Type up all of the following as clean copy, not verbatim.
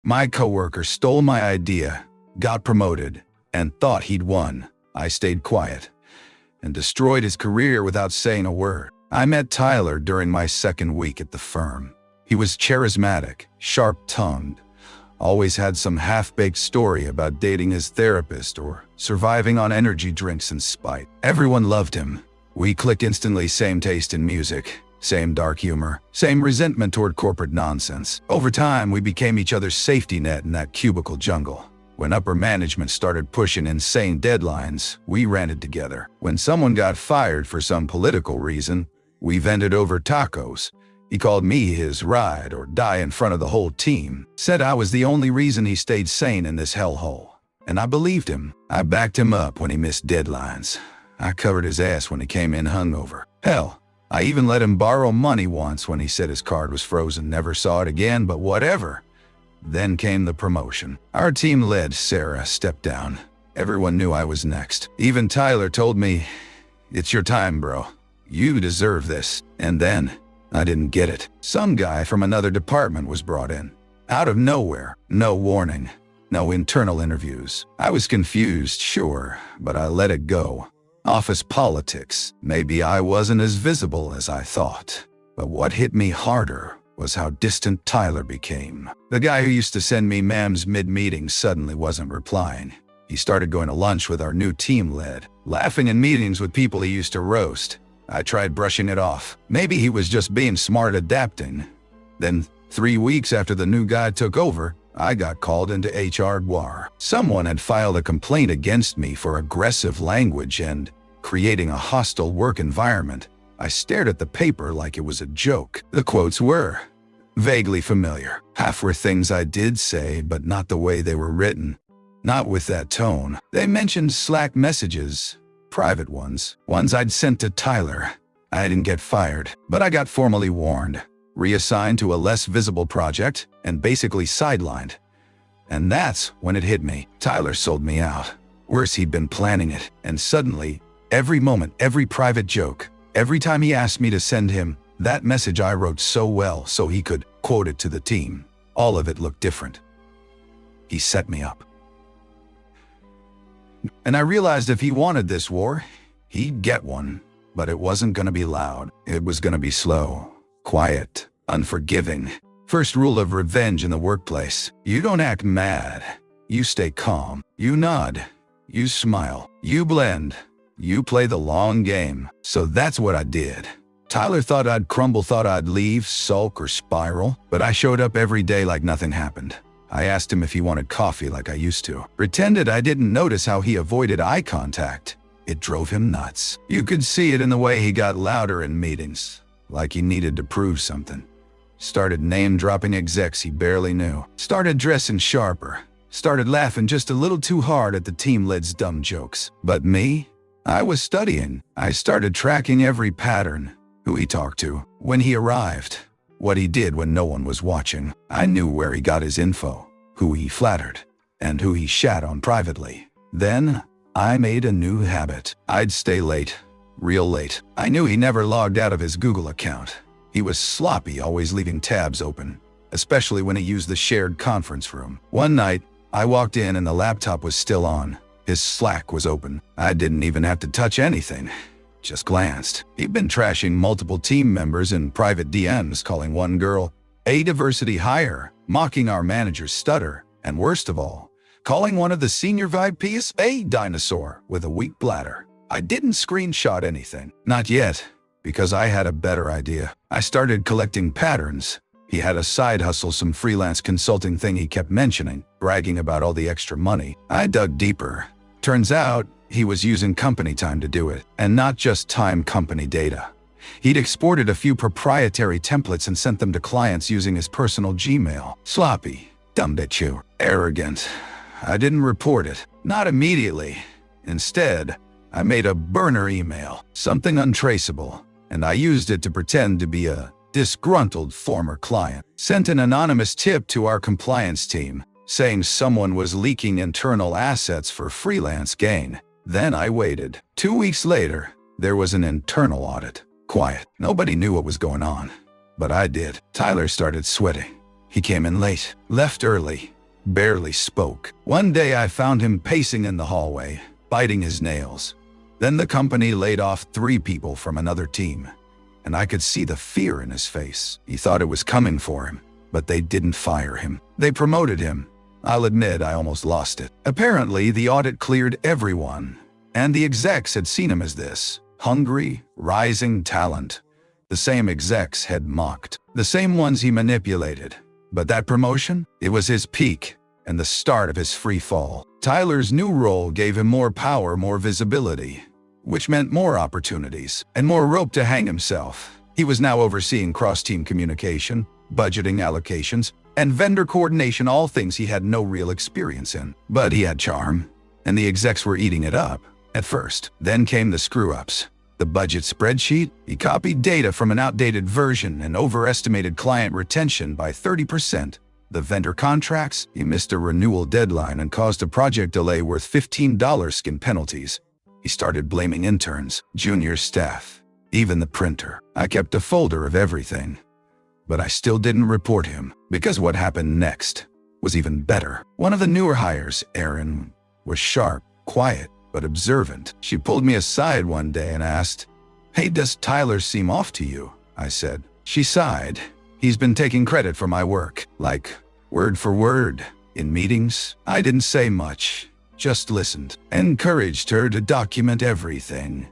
My coworker stole my idea, got promoted, and thought he'd won. I stayed quiet and destroyed his career without saying a word. I met Tyler during my second week at the firm. He was charismatic, sharp-tongued, always had some half-baked story about dating his therapist or surviving on energy drinks in spite. Everyone loved him. We clicked instantly, same taste in music, same dark humor, same resentment toward corporate nonsense. Over time, we became each other's safety net in that cubicle jungle. When upper management started pushing insane deadlines, we ranted together. When someone got fired for some political reason, we vented over tacos. He called me his ride or die in front of the whole team, said I was the only reason he stayed sane in this hellhole. And I believed him. I backed him up when he missed deadlines. I covered his ass when he came in hungover. Hell, I even let him borrow money once when he said his card was frozen, never saw it again, but whatever. Then came the promotion. Our team led Sarah stepped down. Everyone knew I was next. Even Tyler told me, "It's your time, bro. You deserve this." And then, I didn't get it. Some guy from another department was brought in. Out of nowhere. No warning. No internal interviews. I was confused, sure, but I let it go. Office politics. Maybe I wasn't as visible as I thought. But what hit me harder was how distant Tyler became. The guy who used to send me memes mid-meeting suddenly wasn't replying. He started going to lunch with our new team lead, laughing in meetings with people he used to roast. I tried brushing it off. Maybe he was just being smart, adapting. Then, 3 weeks after the new guy took over, I got called into HR war. Someone had filed a complaint against me for aggressive language and creating a hostile work environment. I stared at the paper like it was a joke. The quotes were vaguely familiar. Half were things I did say, but not the way they were written. Not with that tone. They mentioned Slack messages, private ones I'd sent to Tyler. I didn't get fired, but I got formally warned, reassigned to a less visible project, and basically sidelined. And that's when it hit me. Tyler sold me out. Worse, he'd been planning it. And suddenly, every moment, every private joke, every time he asked me to send him that message I wrote so well so he could quote it to the team, all of it looked different. He set me up. And I realized if he wanted this war, he'd get one. But it wasn't gonna be loud. It was gonna be slow, quiet, unforgiving. First rule of revenge in the workplace: you don't act mad. You stay calm. You nod. You smile. You blend. You play the long game. So that's what I did. Tyler thought I'd crumble, thought I'd leave, sulk, or spiral, but I showed up every day like nothing happened. I asked him if he wanted coffee like I used to. Pretended I didn't notice how he avoided eye contact. It drove him nuts. You could see it in the way he got louder in meetings, like he needed to prove something. Started name-dropping execs he barely knew. Started dressing sharper. Started laughing just a little too hard at the team lead's dumb jokes. But me? I was studying. I started tracking every pattern. Who he talked to, when he arrived, what he did when no one was watching. I knew where he got his info, who he flattered, and who he shat on privately. Then, I made a new habit. I'd stay late, real late. I knew he never logged out of his Google account. He was sloppy, always leaving tabs open, especially when he used the shared conference room. One night, I walked in and the laptop was still on. His Slack was open. I didn't even have to touch anything. Just glanced. He'd been trashing multiple team members in private DMs, calling one girl a diversity hire, mocking our manager's stutter, and worst of all, calling one of the senior VIPs a dinosaur with a weak bladder. I didn't screenshot anything. Not yet, because I had a better idea. I started collecting patterns. He had a side hustle, some freelance consulting thing he kept mentioning, bragging about all the extra money. I dug deeper. Turns out, he was using company time to do it, and not just time company data. He'd exported a few proprietary templates and sent them to clients using his personal Gmail. Sloppy, dumb bitch, arrogant. I didn't report it, not immediately. Instead, I made a burner email, something untraceable, and I used it to pretend to be a disgruntled former client. Sent an anonymous tip to our compliance team, saying someone was leaking internal assets for freelance gain. Then I waited. 2 weeks later, there was an internal audit. Quiet. Nobody knew what was going on. But I did. Tyler started sweating. He came in late, left early, barely spoke. One day I found him pacing in the hallway, biting his nails. Then the company laid off 3 people from another team, and I could see the fear in his face. He thought it was coming for him, but they didn't fire him. They promoted him. I'll admit I almost lost it. Apparently, the audit cleared everyone, and the execs had seen him as this hungry, rising talent. The same execs had mocked, the same ones he manipulated. But that promotion? It was his peak and the start of his free fall. Tyler's new role gave him more power, more visibility, which meant more opportunities and more rope to hang himself. He was now overseeing cross-team communication, budgeting allocations, and vendor coordination, all things he had no real experience in. But he had charm, and the execs were eating it up at first. Then came the screw-ups. The budget spreadsheet, he copied data from an outdated version and overestimated client retention by 30%. The vendor contracts, he missed a renewal deadline and caused a project delay worth $15 in penalties. He started blaming interns, junior staff, even the printer. I kept a folder of everything, but I still didn't report him, because what happened next was even better. One of the newer hires, Erin, was sharp, quiet, but observant. She pulled me aside one day and asked, "Hey, does Tyler seem off to you?" I said. She sighed. "He's been taking credit for my work, like word for word, in meetings." I didn't say much, just listened. Encouraged her to document everything.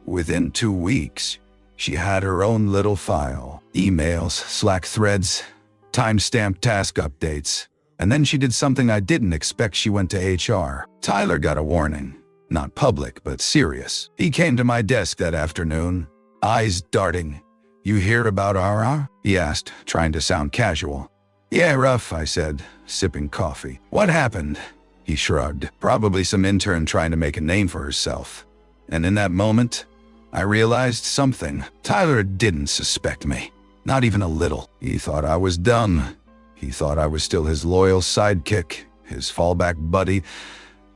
Within 2 weeks, she had her own little file. Emails, Slack threads, time-stamped task updates. And then she did something I didn't expect. She went to HR. Tyler got a warning. Not public, but serious. He came to my desk that afternoon, eyes darting. "You hear about RR?" he asked, trying to sound casual. "Yeah, rough," I said, sipping coffee. "What happened?" He shrugged. "Probably some intern trying to make a name for herself." And in that moment, I realized something. Tyler didn't suspect me. Not even a little. He thought I was dumb. He thought I was still his loyal sidekick, his fallback buddy,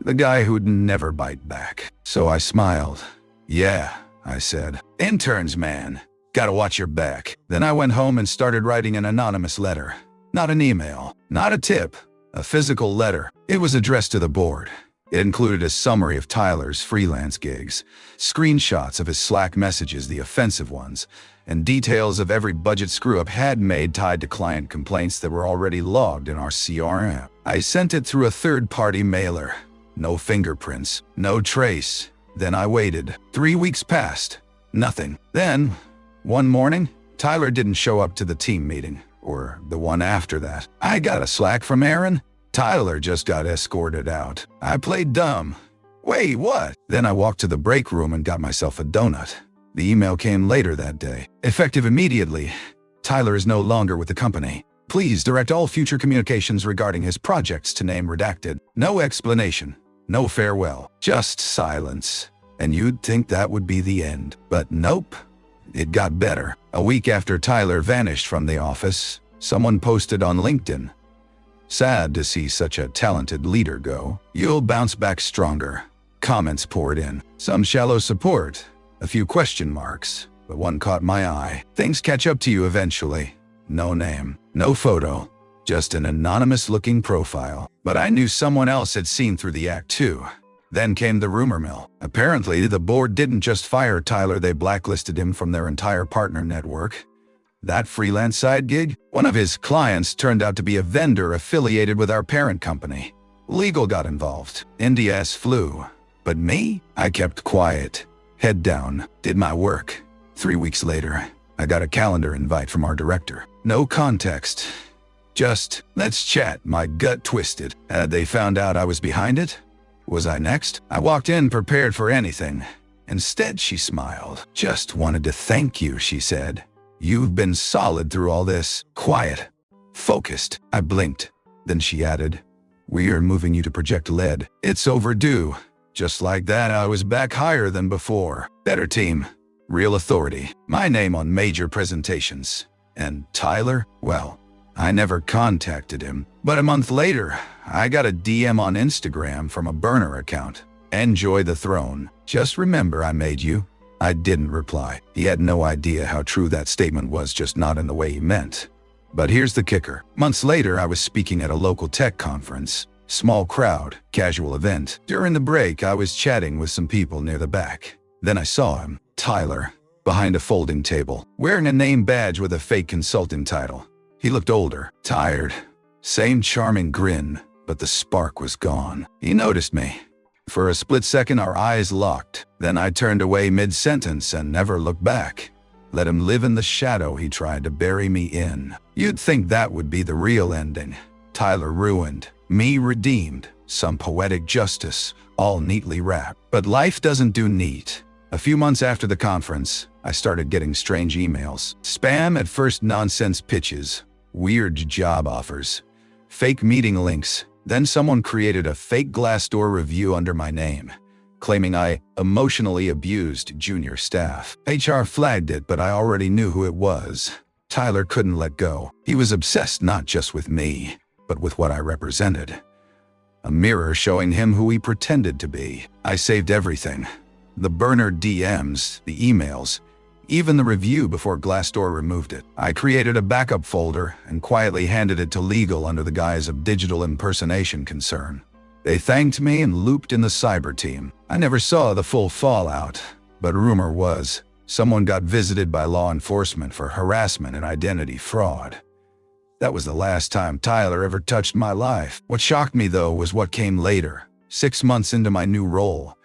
the guy who'd never bite back. So I smiled. "Yeah," I said. "Interns, man. Gotta watch your back." Then I went home and started writing an anonymous letter. Not an email, not a tip, a physical letter. It was addressed to the board. It included a summary of Tyler's freelance gigs, screenshots of his Slack messages, the offensive ones, and details of every budget screw-up had made tied to client complaints that were already logged in our CRM. I sent it through a third-party mailer. No fingerprints, no trace. Then I waited. 3 weeks passed. Nothing. Then, one morning, Tyler didn't show up to the team meeting, or the one after that. I got a Slack from Erin. Tyler just got escorted out. I played dumb. "Wait, what?" Then I walked to the break room and got myself a donut. The email came later that day. Effective immediately. Tyler is no longer with the company. Please direct all future communications regarding his projects to name redacted. No explanation. No farewell. Just silence. And you'd think that would be the end. But nope. It got better. A week after Tyler vanished from the office, someone posted on LinkedIn, "Sad to see such a talented leader go. You'll bounce back stronger." Comments poured in. Some shallow support, a few question marks, but one caught my eye. "Things catch up to you eventually." No name, no photo, just an anonymous-looking profile. But I knew someone else had seen through the act too. Then came the rumor mill. Apparently, the board didn't just fire Tyler, they blacklisted him from their entire partner network. That freelance side gig? One of his clients turned out to be a vendor affiliated with our parent company. Legal got involved. NDS flew. But me? I kept quiet. Head down. Did my work. 3 weeks later, I got a calendar invite from our director. No context. Just, "Let's chat." My gut twisted. Had they found out I was behind it? Was I next? I walked in prepared for anything. Instead, she smiled. "Just wanted to thank you," she said. "You've been solid through all this. Quiet. Focused." I blinked. Then she added, "We are moving you to Project Lead. It's overdue." Just like that, I was back higher than before. Better team. Real authority. My name on major presentations. And Tyler? Well, I never contacted him. But a month later, I got a DM on Instagram from a burner account. "Enjoy the throne. Just remember I made you." I didn't reply. He had no idea how true that statement was, just not in the way he meant. But here's the kicker. Months later, I was speaking at a local tech conference. Small crowd, casual event. During the break, I was chatting with some people near the back. Then I saw him, Tyler, behind a folding table, wearing a name badge with a fake consulting title. He looked older, tired, same charming grin, but the spark was gone. He noticed me. For a split second, our eyes locked. Then I turned away mid-sentence and never looked back. Let him live in the shadow he tried to bury me in. You'd think that would be the real ending. Tyler ruined, me redeemed, some poetic justice, all neatly wrapped. But life doesn't do neat. A few months after the conference, I started getting strange emails. Spam at first, nonsense pitches, weird job offers, fake meeting links. Then someone created a fake Glassdoor review under my name, claiming I emotionally abused junior staff. HR flagged it, but I already knew who it was. Tyler couldn't let go. He was obsessed not just with me, but with what I represented. A mirror showing him who he pretended to be. I saved everything. The burner DMs, the emails, even the review before Glassdoor removed it. I created a backup folder and quietly handed it to legal under the guise of digital impersonation concern. They thanked me and looped in the cyber team. I never saw the full fallout, but rumor was someone got visited by law enforcement for harassment and identity fraud. That was the last time Tyler ever touched my life. What shocked me, though, was what came later. 6 months into my new role,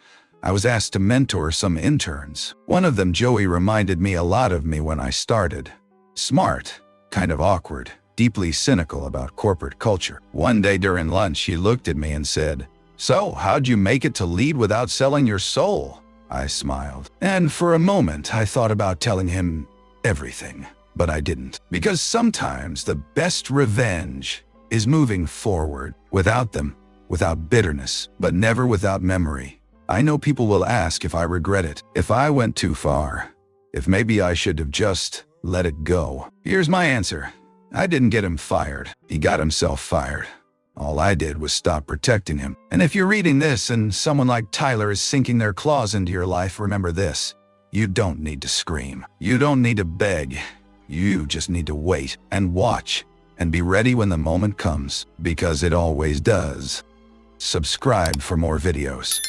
I was asked to mentor some interns. One of them, Joey, reminded me a lot of me when I started. Smart, kind of awkward, deeply cynical about corporate culture. One day during lunch, he looked at me and said, "So, how'd you make it to lead without selling your soul?" I smiled. And for a moment, I thought about telling him everything. But I didn't. Because sometimes the best revenge is moving forward without them, without bitterness, but never without memory. I know people will ask if I regret it, if I went too far, if maybe I should have just let it go. Here's my answer. I didn't get him fired. He got himself fired. All I did was stop protecting him. And if you're reading this and someone like Tyler is sinking their claws into your life, remember this. You don't need to scream. You don't need to beg. You just need to wait and watch and be ready when the moment comes, because it always does. Subscribe for more videos.